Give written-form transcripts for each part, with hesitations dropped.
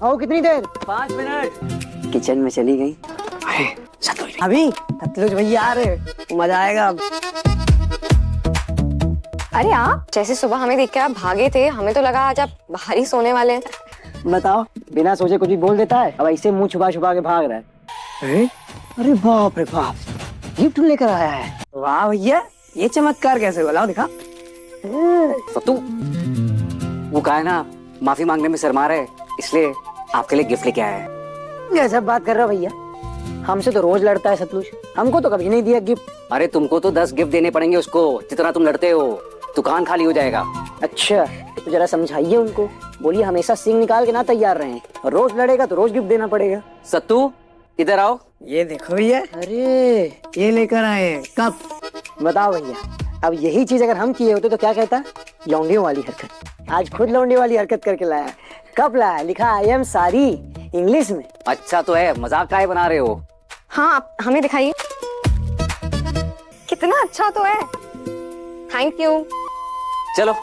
आओ, कितनी देर? 5 minute. Kitchen में चली गई। अभी सतलुज भैया आ रहे, मजा आएगा अब। अरे आप जैसे सुबह हमें देख के आप भागे थे, हमें तो लगा आज आप बाहर ही सोने वाले हैं। बताओ, बिना सोचे कुछ भी बोल देता है। अब ऐसे मुंह छुपा छुपा के भाग रहा है। अरे बाप रे बाप, गिफ्ट लेकर आया है। वाह भैया, ये चमत्कार कैसे बोला दिखा। सत्तू, वो कहा है ना माफी मांगने में शर्मा रहे, इसलिए आपके लिए गिफ्ट लेके आया है। ये सब बात कर रहा भैया, हमसे तो रोज लड़ता है सतलुज, हमको तो कभी नहीं दिया गिफ्ट। अरे तुमको तो 10 गिफ्ट देने पड़ेंगे उसको, जितना तुम लड़ते हो। दुकान खाली हो जाएगा। अच्छा, तो जरा समझाइए उनको, बोलिए हमेशा सिंग निकाल के ना तैयार रहे, और रोज लड़ेगा तो रोज गिफ्ट देना पड़ेगा। सत्तू इधर आओ। ये देखो भैया, अरे ये लेकर आए कप। बताओ भैया, अब यही चीज अगर हम किए होते तो क्या कहता? लौंडियों वाली हरकत। आज खुद लौंडी वाली हरकत करके लाया। कब लाया? लिखा आई एम सॉरी इंग्लिश में। अच्छा तो है, मजाक काहे बना रहे हो? हाँ, आप हमें दिखाइए। कितना अच्छा तो है। Thank you. चलो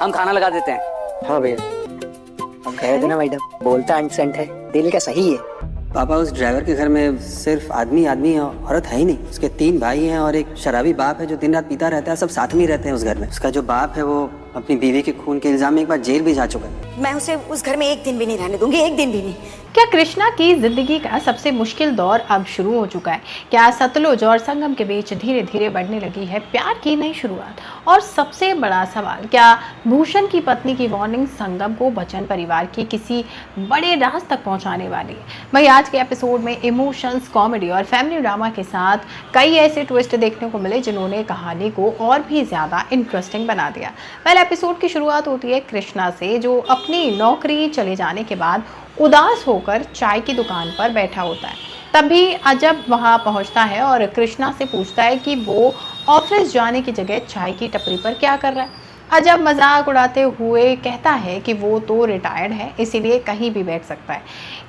हम खाना लगा देते हैं। हाँ भैया, हम कह देना मैडम, बोलता एक्सेंट है, दिल का सही है। पापा, उस ड्राइवर के घर में सिर्फ आदमी है, औरत है ही नहीं। उसके 3 भाई हैं और एक शराबी बाप है जो दिन रात पीता रहता है। सब साथ में ही रहते हैं उस घर में। उसका जो बाप है वो अपनी बीवी के खून के इल्जाम में एक बार जेल भी जा चुका है। मैं उसे उस घर में एक दिन भी नहीं रहने दूंगी, एक दिन भी नहीं। क्या कृष्णा की जिंदगी का सबसे मुश्किल दौर अब शुरू हो चुका है? क्या सतलुज और संगम के बीच धीरे धीरे बढ़ने लगी है प्यार की नई शुरुआत? और सबसे बड़ा सवाल, क्या भूषण की पत्नी की वार्निंग संगम को बच्चन परिवार की किसी बड़े राज तक पहुंचाने वाली है? वही आज के एपिसोड में इमोशंस, कॉमेडी और फैमिली ड्रामा के साथ कई ऐसे ट्विस्ट देखने को मिले जिन्होंने कहानी को और भी ज्यादा इंटरेस्टिंग बना दिया। पहले एपिसोड की शुरुआत होती है कृष्णा से, जो अपनी नौकरी चले जाने के बाद उदास होकर चाय की दुकान पर बैठा होता है। तभी अजब वहां पहुंचता है और कृष्णा से पूछता है कि वो ऑफिस जाने की जगह चाय की टपरी पर क्या कर रहा है। अजब मजाक उड़ाते हुए कहता है कि वो तो रिटायर्ड है, इसीलिए कहीं भी बैठ सकता है।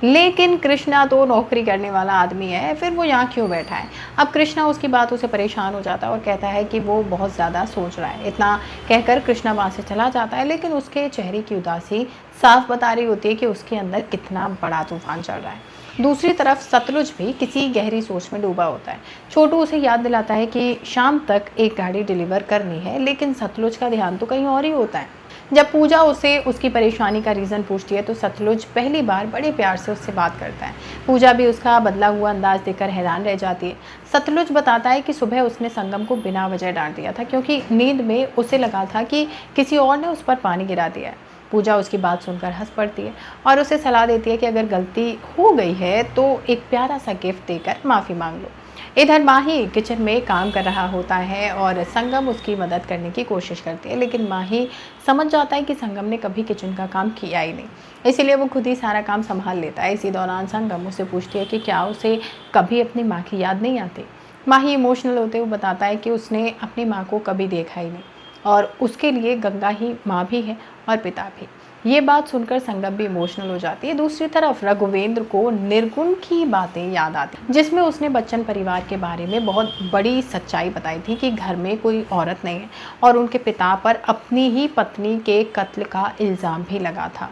लेकिन कृष्णा तो नौकरी करने वाला आदमी है, फिर वो यहाँ क्यों बैठा है? अब कृष्णा उसकी बातों से परेशान हो जाता है और कहता है कि वो बहुत ज़्यादा सोच रहा है। इतना कहकर कृष्णा वहाँ से चला जाता है, लेकिन उसके चेहरे की उदासी साफ बता रही होती है कि उसके अंदर कितना बड़ा तूफान चल रहा है। दूसरी तरफ सतलुज भी किसी गहरी सोच में डूबा होता है। छोटू उसे याद दिलाता है कि शाम तक एक गाड़ी डिलीवर करनी है, लेकिन सतलुज का ध्यान तो कहीं और ही होता है। जब पूजा उसे उसकी परेशानी का रीज़न पूछती है तो सतलुज पहली बार बड़े प्यार से उससे बात करता है। पूजा भी उसका बदला हुआ अंदाज देखकर हैरान रह जाती है। सतलुज बताता है कि सुबह उसने संगम को बिना वजह डांट दिया था, क्योंकि नींद में उसे लगा था कि किसी और ने उस पर पानी गिरा दिया है। पूजा उसकी बात सुनकर हंस पड़ती है और उसे सलाह देती है कि अगर गलती हो गई है तो एक प्यारा सा गिफ्ट देकर माफ़ी मांग लो। इधर माही किचन में काम कर रहा होता है और संगम उसकी मदद करने की कोशिश करती है, लेकिन माही समझ जाता है कि संगम ने कभी किचन का काम किया ही नहीं, इसीलिए वो खुद ही सारा काम संभाल लेता है। इसी दौरान संगम उससे पूछती है कि क्या उसे कभी अपनी माँ की याद नहीं आती। माही इमोशनल होते हुए बताता है कि उसने अपनी माँ को कभी देखा ही नहीं और उसके लिए गंगा ही माँ भी है और पिता भी। ये बात सुनकर संगम भी इमोशनल हो जाती है। दूसरी तरफ रघुवेंद्र को निर्गुण की बातें याद आती, जिसमें उसने बच्चन परिवार के बारे में बहुत बड़ी सच्चाई बताई थी कि घर में कोई औरत नहीं है और उनके पिता पर अपनी ही पत्नी के कत्ल का इल्ज़ाम भी लगा था।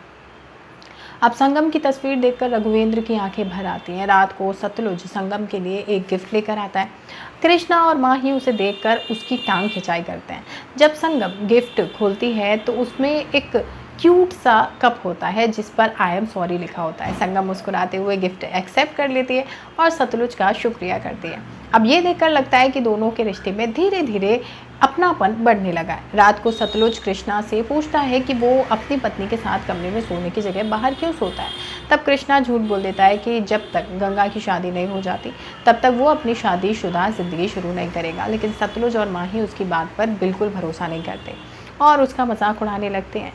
अब संगम की तस्वीर देखकर रघुवेंद्र की आंखें भर आती हैं। रात को सतलुज संगम के लिए एक गिफ्ट लेकर आता है। कृष्णा और माही उसे देखकर उसकी टांग खिंचाई करते हैं। जब संगम गिफ्ट खोलती है तो उसमें एक क्यूट सा कप होता है जिस पर आई एम सॉरी लिखा होता है। संगम मुस्कुराते हुए गिफ्ट एक्सेप्ट कर लेती है और सतलुज का शुक्रिया करती है। अब ये देखकर लगता है कि दोनों के रिश्ते में धीरे धीरे अपनापन बढ़ने लगा है। रात को सतलुज कृष्णा से पूछता है कि वो अपनी पत्नी के साथ कमरे में सोने की जगह बाहर क्यों सोता है। तब कृष्णा झूठ बोल देता है कि जब तक गंगा की शादी नहीं हो जाती तब तक वो अपनी शादीशुदा ज़िंदगी शुरू नहीं करेगा। लेकिन सतलुज और माही उसकी बात पर बिल्कुल भरोसा नहीं करते और उसका मजाक उड़ाने लगते हैं।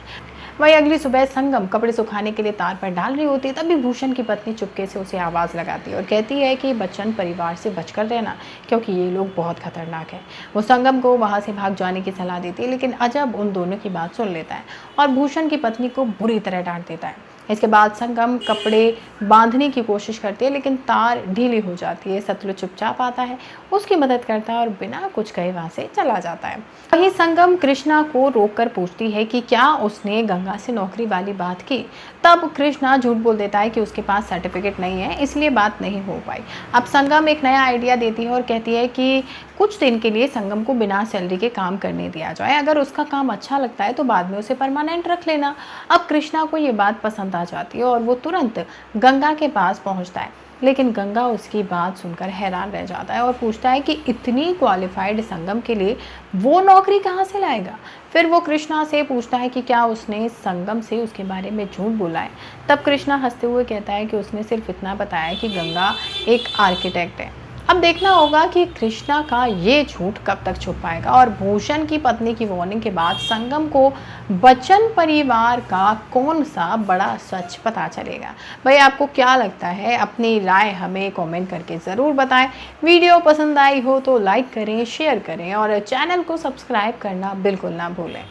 वही अगली सुबह संगम कपड़े सुखाने के लिए तार पर डाल रही होती है, तभी भूषण की पत्नी चुपके से उसे आवाज़ लगाती है और कहती है कि बच्चन परिवार से बचकर रहना, क्योंकि ये लोग बहुत खतरनाक है। वो संगम को वहाँ से भाग जाने की सलाह देती है, लेकिन अजब उन दोनों की बात सुन लेता है और भूषण की पत्नी को बुरी तरह डांट देता है। इसके बाद संगम कपड़े बांधने की कोशिश करती है, लेकिन तार ढीली हो जाती है। सतलुज चुपचाप आता है, उसकी मदद करता है और बिना कुछ कहे वहां से चला जाता है। वहीं संगम कृष्णा को रोककर पूछती है कि क्या उसने गंगा से नौकरी वाली बात की। तब कृष्णा झूठ बोल देता है कि उसके पास सर्टिफिकेट नहीं है, इसलिए बात नहीं हो पाई। अब संगम एक नया आइडिया देती है और कहती है कि कुछ दिन के लिए संगम को बिना सैलरी के काम करने दिया जाए, अगर उसका काम अच्छा लगता है तो बाद में उसे परमानेंट रख लेना। अब कृष्णा को ये बात पसंद आ जाती है और वो तुरंत गंगा के पास पहुंचता है, लेकिन गंगा उसकी बात सुनकर हैरान रह जाता है और पूछता है कि इतनी क्वालिफाइड संगम के लिए वो नौकरी कहाँ से लाएगा। फिर वो कृष्णा से पूछता है कि क्या उसने संगम से उसके बारे में झूठ बोला है। तब कृष्णा हंसते हुए कहता है कि उसने सिर्फ इतना बताया कि गंगा एक आर्किटेक्ट है। अब देखना होगा कि कृष्णा का ये झूठ कब तक छुप पाएगा और भूषण की पत्नी की वार्निंग के बाद संगम को बच्चन परिवार का कौन सा बड़ा सच पता चलेगा। भाई आपको क्या लगता है, अपनी राय हमें कमेंट करके ज़रूर बताएं। वीडियो पसंद आई हो तो लाइक करें, शेयर करें और चैनल को सब्सक्राइब करना बिल्कुल ना भूलें।